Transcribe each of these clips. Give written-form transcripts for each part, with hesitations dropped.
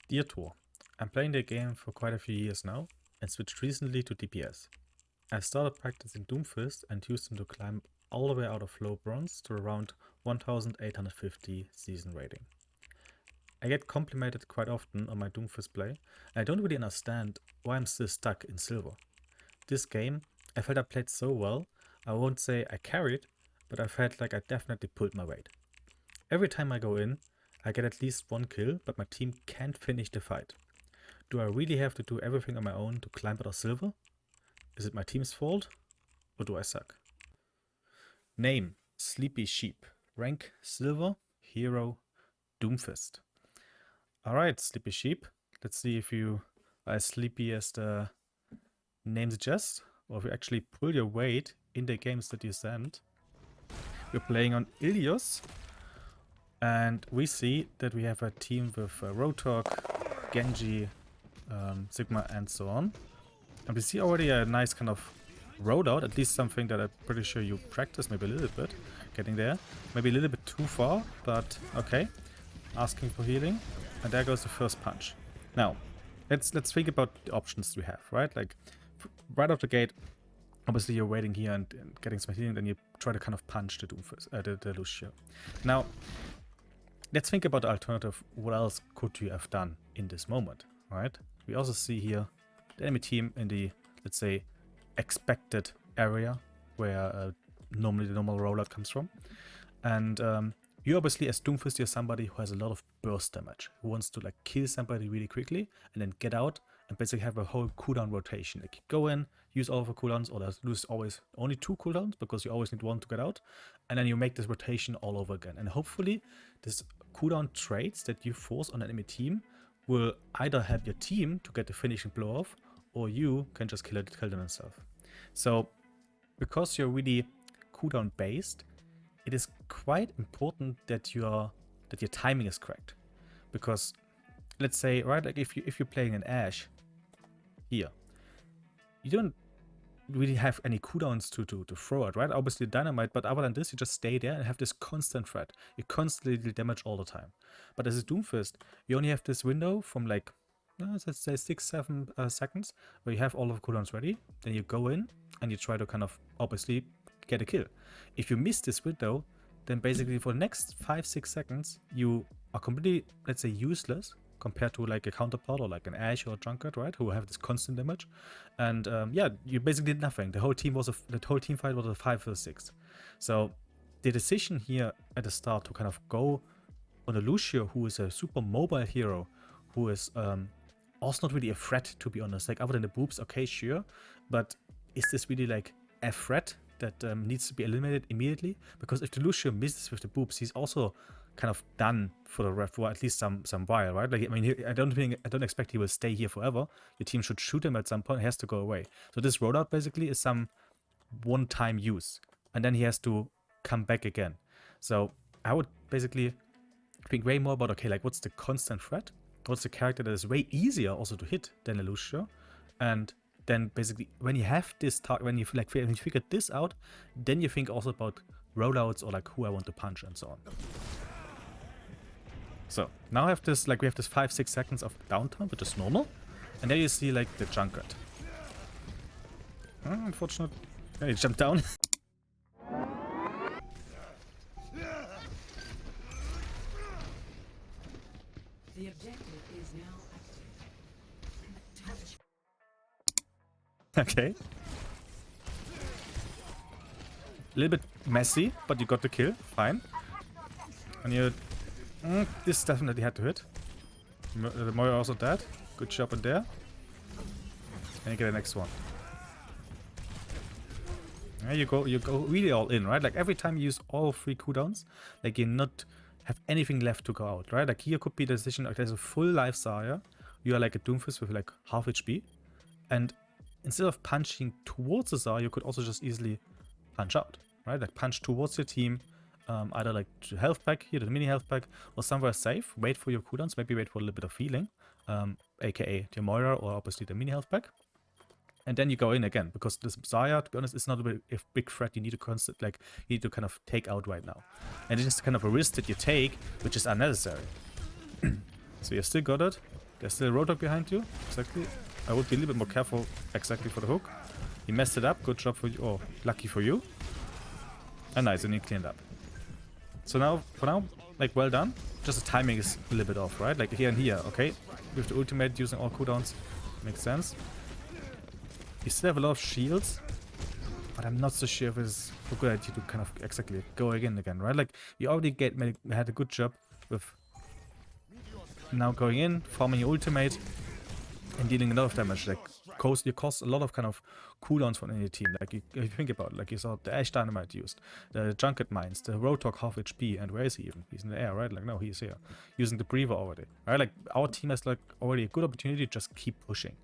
Dear Thor, I'm playing the game for quite a few years now and switched recently to DPS. I started practicing Doomfist and used him to climb all the way out of low bronze to around 1850 season rating. I get complimented quite often on my Doomfist play and I don't really understand why I'm still stuck in silver. This game, I felt I played so well, I won't say I carried, but I felt like I definitely pulled my weight. Every time I go in, I get at least one kill, but my team can't finish the fight. Do I really have to do everything on my own to climb out of silver? Is it my team's fault? Or do I suck? Name: Sleepy Sheep. Rank: Silver. Hero: Doomfist. Alright, Sleepy Sheep. Let's see if you are as sleepy as the name suggests, or if you actually pull your weight in the games that you send. We're playing on Ilios, and we see that we have a team with Rotok, Genji, Sigma, and so on. And we see already a nice kind of rollout, at least something that I'm pretty sure you practice maybe a little bit. Getting there. Maybe a little bit too far, but okay. Asking for healing. And there goes the first punch. Now, let's think about the options we have, right? Like, right off the gate, obviously you're waiting here and getting some healing, then you try to kind of punch the Doomfist, the Lucio. Now, let's think about the alternative. What else could you have done in this moment, right? We also see here the enemy team in the, let's say, expected area where normally the normal rollout comes from. And you obviously, as Doomfist, you're somebody who has a lot of burst damage, who wants to like kill somebody really quickly and then get out and basically have a whole cooldown rotation. Like go in, use all of the cooldowns, or lose always only 2 cooldowns because you always need 1 to get out, and then you make this rotation all over again. And hopefully this cooldown traits that you force on an enemy team will either help your team to get the finishing blow off, or you can just kill them yourself. So because you're really cooldown based, it is quite important that your timing is correct. Because let's say, right, like if you're playing an Ashe here, you don't really have any cooldowns to throw it, right? Obviously dynamite, but other than this, you just stay there and have this constant threat. You constantly deal damage all the time. But as a Doomfist, you only have this window from like, let's say 6-7 seconds, where you have all of the cooldowns ready. Then you go in and you try to kind of obviously get a kill. If you miss this window, then basically for the next 5-6 seconds, you are completely, let's say, useless compared to like a counterpart or like an Ashe or a Drunkard, right? Who have this constant damage. And yeah, you basically did nothing. The whole team fight was a 5 vs 6. So the decision here at the start to kind of go on a Lucio, who is a super mobile hero, who is also not really a threat, to be honest. Like other than the boobs, okay, sure, but is this really like a threat that needs to be eliminated immediately? Because if the Lucio misses with the boobs, he's also kind of done for the ref, for at least some while, right? Like I mean, I don't expect he will stay here forever. Your team should shoot him at some point. He has to go away. So this rollout basically is some one-time use, and then he has to come back again. So I would basically think way more about, okay, like what's the constant threat? What's the character that is way easier also to hit than a Lucio? And then basically when you have this when you figured this out, then you think also about rollouts or like who I want to punch and so on. So now I have this, like we have this 5-6 seconds of downtime, which is normal, and there you see like the Drunkard. Unfortunate. He jumped down. The objective is now active. Okay. A little bit messy, but you got the kill. Fine. And you... this definitely had to hit. The Moira also dead. Good job in there. And you get the next one. Yeah, you go really all in, right? Like every time you use all 3 cooldowns, like you not have anything left to go out, right? Like here could be the decision, like there's a full life Zarya. You are like a Doomfist with like half HP. And instead of punching towards the Zarya, you could also just easily punch out, right? Like punch towards your team, either like to health pack here, the mini health pack, or somewhere safe. Wait for your cooldowns, maybe wait for a little bit of healing, aka the Moira or obviously the mini health pack. And then you go in again, because this Zarya, to be honest, is not a big threat you need to kind of take out right now. And it's just kind of a risk that you take, which is unnecessary. So you still got it. There's still a Roadhog behind you. Exactly. I would be a little bit more careful exactly for the hook. He messed it up. Good job for you. Oh, lucky for you. And nice, and he cleaned up. So now, for now, like, well done. Just the timing is a little bit off, right? Like here and here, okay? With the ultimate using all cooldowns. Makes sense. You still have a lot of shields. But I'm not so sure if it's a good idea to kind of exactly go again, right? Like, you already had a good job with now going in, forming your ultimate, and dealing a lot of damage. Like, you cost a lot of kind of cooldowns from any team. Like, if you think about it, like you saw the Ash Dynamite used, the Junket Mines, the Roadhog half HP, and where is he even? He's in the air, right? Like, no, he's here. Using the Breather already, right? Like, our team has like already a good opportunity to just keep pushing.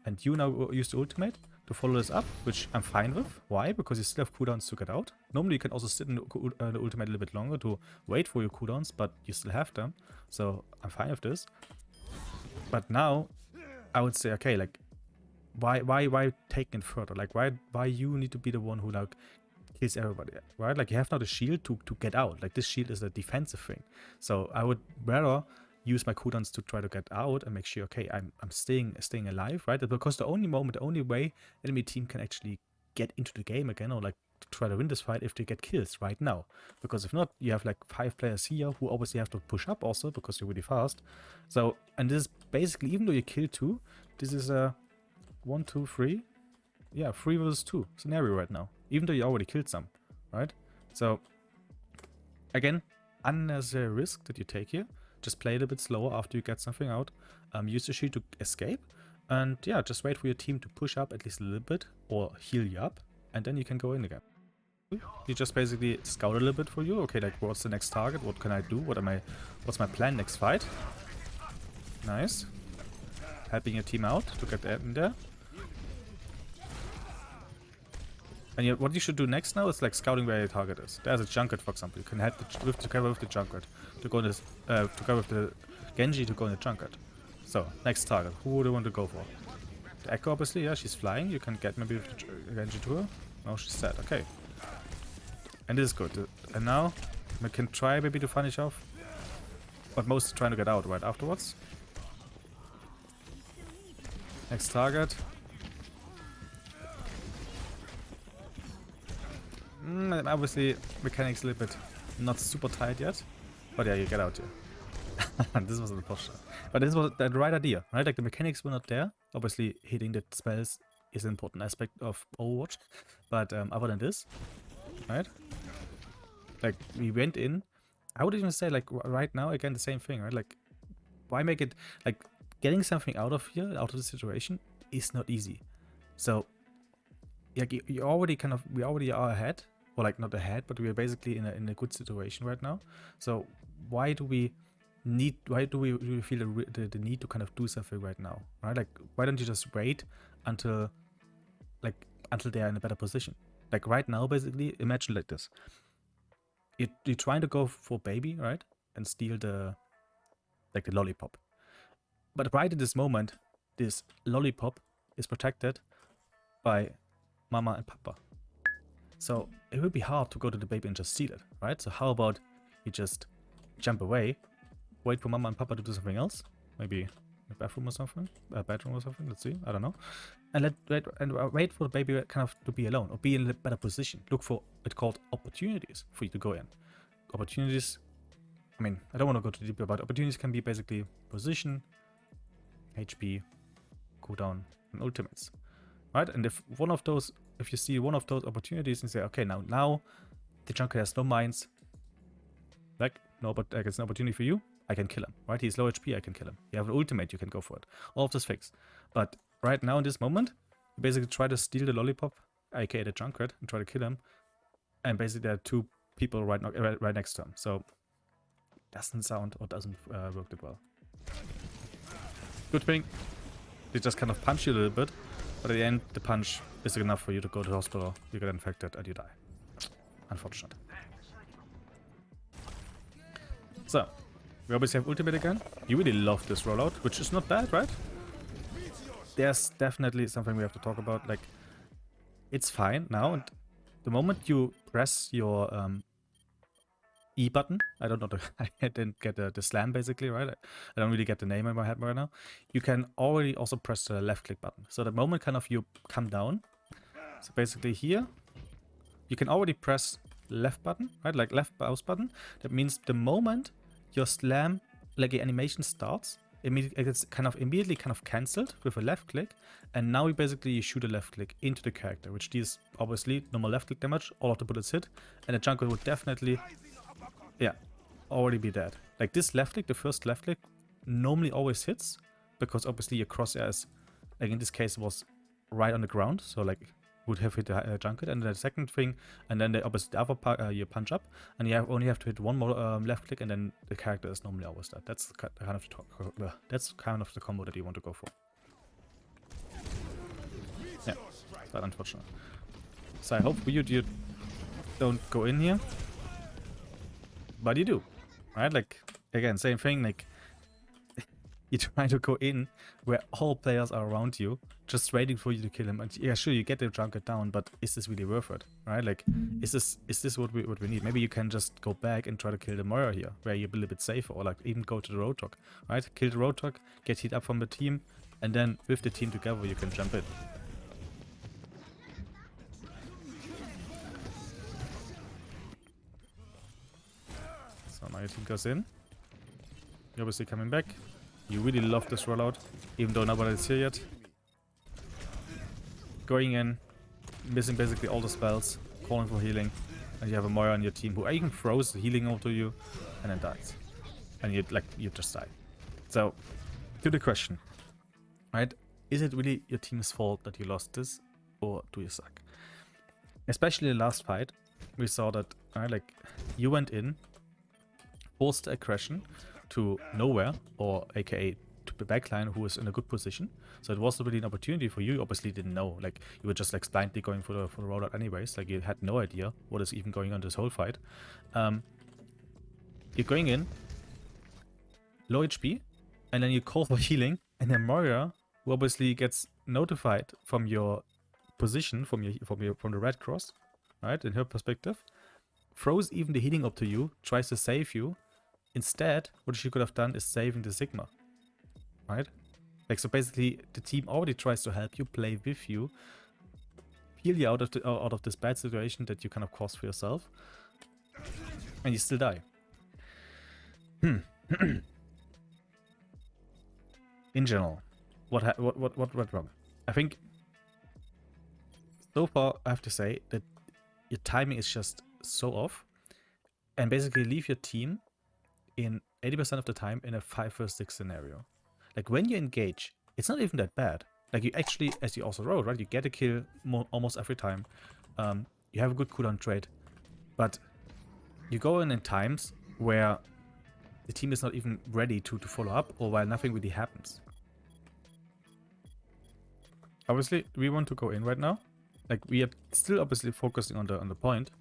And you now use the ultimate to follow this up, which I'm fine with. Why? Because you still have cooldowns to get out. Normally you can also sit in the ultimate a little bit longer to wait for your cooldowns, but you still have them. So I'm fine with this. But now I would say, okay, like, why take it further? Like, why you need to be the one who like kills everybody, right? Like, you have now the shield to get out. Like, this shield is a defensive thing. So I would rather use my cooldowns to try to get out and make sure, okay, I'm staying alive, right? Because the only way enemy team can actually get into the game again, or like try to win this fight, if they get kills right now. Because if not, you have like 5 players here who obviously have to push up also because you're really fast. So, and this is basically, even though you kill 2, this is a 1, 2, 3, yeah, 3 versus 2 scenario right now. Even though you already killed some, right? So again, unnecessary risk that you take here. Just play it a bit slower after you get something out. Use the shield to escape. And yeah, just wait for your team to push up at least a little bit or heal you up. And then you can go in again. You just basically scout a little bit for you. Okay, like, what's the next target? What can I do? What's my plan next fight? Nice. Helping your team out to get in there. And what you should do next now is like scouting where your target is. There's a Junket, for example. You can head together with the Junket to go this, together with the Genji to go in the Junket. So next target, who would you want to go for? The Echo, obviously, yeah, she's flying. You can get maybe with the Genji to her. No, she's dead. Okay. And this is good. And now we can try maybe to finish off, but most trying to get out right afterwards. Next target. Obviously, mechanics a little bit not super tight yet, but yeah, you get out here. This was a posture, but this was the right idea, right? Like, the mechanics were not there. Obviously, hitting the spells is an important aspect of Overwatch, but other than this, right? Like, we went in. I would even say, like, right now again the same thing, right? Like, why make it like getting something out of here, out of the situation, is not easy. So, like, we already are ahead. Or like, not ahead, but we are basically in a good situation right now. So why do we really feel the need to kind of do something right now, right? Like, why don't you just wait until they're in a better position? Like, right now, basically, imagine like this: you're trying to go for baby, right, and steal the lollipop. But right at this moment, this lollipop is protected by Mama and Papa. So it would be hard to go to the baby and just steal it, right? So how about you just jump away, wait for Mama and Papa to do something else, maybe a bathroom or something, let's see, I don't know, and wait for the baby kind of to be alone or be in a better position. Look for it's called opportunities for you to go in. Opportunities, I mean, I don't want to go too deep, but opportunities can be basically position, HP, cooldown, and ultimates, right? And if you see one of those opportunities and say, okay, now the Junker has no mines, like, no, but like, it's an opportunity for you, I can kill him, right? He's low HP, I can kill him. You have an ultimate, you can go for it. All of this fixed. But right now, in this moment, you basically try to steal the lollipop, aka the Junkrat, and try to kill him. And basically, there are 2 people right next to him. So, doesn't sound or doesn't work that well. Good thing, they just kind of punch you a little bit, but at the end, the punch is enough for you to go to the hospital, you get infected, and you die. Unfortunate. So, we obviously have ultimate again. You really love this rollout, which is not bad, right? There's definitely something we have to talk about. Like, it's fine now, and the moment you press your E button. I don't know. I didn't get the slam basically, right? I don't really get the name in my head right now. You can already also press the left click button. So the moment kind of you come down. So basically here, you can already press left button, right? Like left mouse button. That means the moment your slam, like the animation starts, it's kind of immediately cancelled with a left click, and now you shoot a left click into the character, which deals obviously normal left click damage, all of the bullets hit, and the junker would definitely, yeah, already be dead. Like this left click, the first left click, normally always hits, because obviously your crosshair is, like in this case, was right on the ground, so like would have hit the junket, and the second thing, and then obviously the other you punch up, and you only have to hit one more left click, and then the character is normally always dead. That's kind of the combo that you want to go for. Yeah, but unfortunate. So I hope you don't go in here, but you do, right? Like again, same thing. Like you try to go in where all players are around you, just waiting for you to kill him. And yeah, sure, you get the junket down, but is this really worth it, right? Like, is this what we need? Maybe you can just go back and try to kill the Moira here, where you're a little bit safer, or like even go to the Roadhog, right? Kill the Roadhog, get hit up from the team, and then with the team together, you can jump in. So now your team goes in. You're obviously coming back. You really love this rollout, even though nobody's here yet. Going in, missing basically all the spells, calling for healing, and you have a Moira on your team who even throws the healing over to you, and then dies. And you just die. So, to the question, right? Is it really your team's fault that you lost this, or do you suck? Especially the last fight, we saw that, right, like, you went in, forced the aggression to nowhere, or aka to the backline who is in a good position. So it wasn't really an opportunity for you. You obviously didn't know. Like, you were just like blindly going for the rollout anyways. Like, you had no idea what is even going on this whole fight. You're going in, low HP, and then you call for healing, and then Moira, who obviously gets notified from your position, from the red cross, right, in her perspective, throws even the healing up to you, tries to save you. Instead, what she could have done is saving the Sigma, right? Like, so basically, the team already tries to help you, play with you, peel you out of this bad situation that you kind of caused for yourself, and you still die. In general, what went wrong? I think so far I have to say that your timing is just so off, and basically leave your team in 80% of the time in a 5 vs 6 scenario. Like, when you engage, it's not even that bad. Like, you actually, as you also wrote, right, you get a kill almost every time. You have a good cooldown trade, but you go in times where the team is not even ready to follow up, or while nothing really happens. Obviously, we want to go in right now. Like, we are still obviously focusing on the point.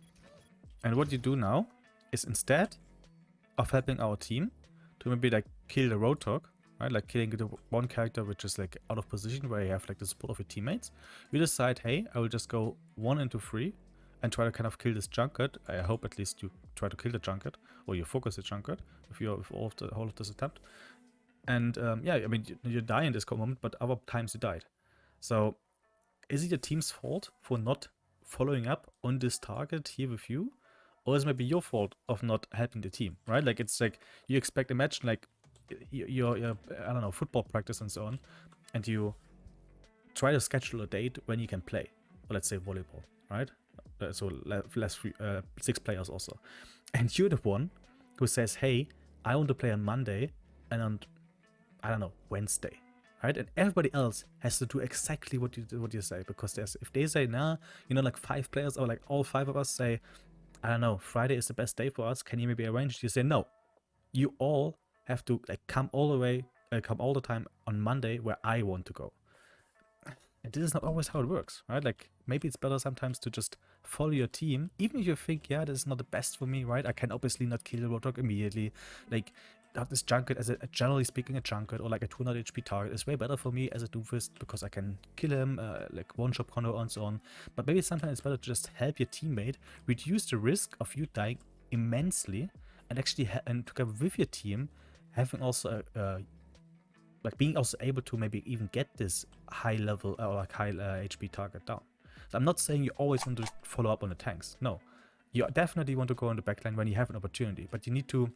And what you do now is, instead of helping our team to maybe like kill the Roadhog, right, like killing the one character which is like out of position where you have like the support of your teammates, you decide, hey, I will just go 1 into 3 and try to kind of kill this junket. I hope at least you try to kill the junket, or you focus the junket with all of this attempt. And yeah, I mean, you die in this moment, but other times you died. So is it your team's fault for not following up on this target here with you? Or is it maybe your fault of not helping the team, right? Like, it's like, you expect, imagine like your I don't know, football practice and so on, and you try to schedule a date when you can play, or let's say volleyball, right? So less 6 players also, and you're the one who says, hey, I want to play on Monday and on, I don't know, Wednesday, right? And everybody else has to do exactly what you say, because if they say, nah, you know, like 5 players, or like all 5 of us say, I don't know, Friday is the best day for us, can you maybe arrange? You say, no, you all have to like come all the time on Monday where I want to go. And this is not always how it works, right? Like, maybe it's better sometimes to just follow your team, even if you think, yeah, this is not the best for me, right? I can obviously not kill the Roadhog immediately. Like, this junket, as generally speaking, a junket or like a 200 HP target is way better for me as a Doomfist, because I can kill him, like one-shot combo and so on. But maybe sometimes it's better to just help your teammate, reduce the risk of you dying immensely, and actually and together with your team, having also like being also able to maybe even get this high level or like high HP target down. So I'm not saying you always want to follow up on the tanks. No, you definitely want to go on the backline when you have an opportunity, but you need to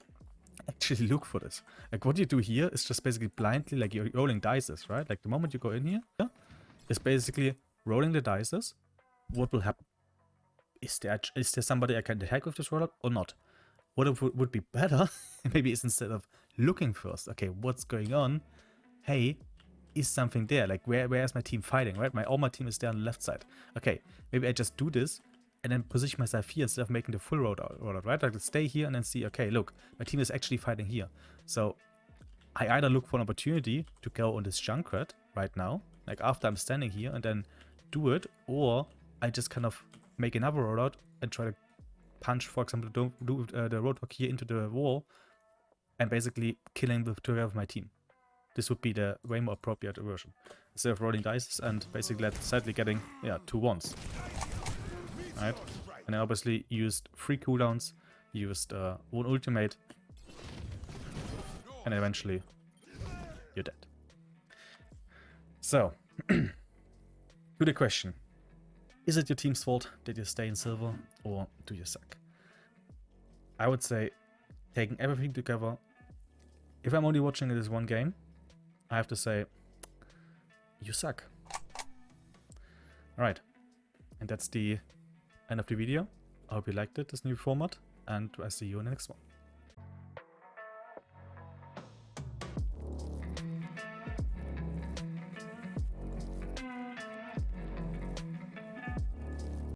actually look for this. Like what you do here is just basically blindly, like you're rolling dices, right? Like the moment you go in here, is basically rolling the dices. What will happen? Is there somebody I can attack with this rollout or not? What would be better, maybe, is instead of looking first, okay, what's going on? Hey, is something there? Like, where is my team fighting, right? All my team is there on the left side. Okay, maybe I just do this and then position myself here instead of making the full rollout, right? Like, stay here and then see, okay, look, my team is actually fighting here. So I either look for an opportunity to go on this Junkrat right now, like after I'm standing here, and then do it, or I just kind of make another rollout and try to punch, for example, the roadhog here into the wall and basically killing the together with my team. This would be the way more appropriate version. Instead of rolling dice and basically sadly getting, 2 1s. Right? And I obviously used 3 cooldowns, used 1 ultimate, and eventually you're dead. So, to the question. Is it your team's fault that you stay in silver, or do you suck? I would say, taking everything together, if I'm only watching this one game, I have to say, you suck. Alright, and that's the end of the video. I hope you liked it, this new format, and I see you in the next one.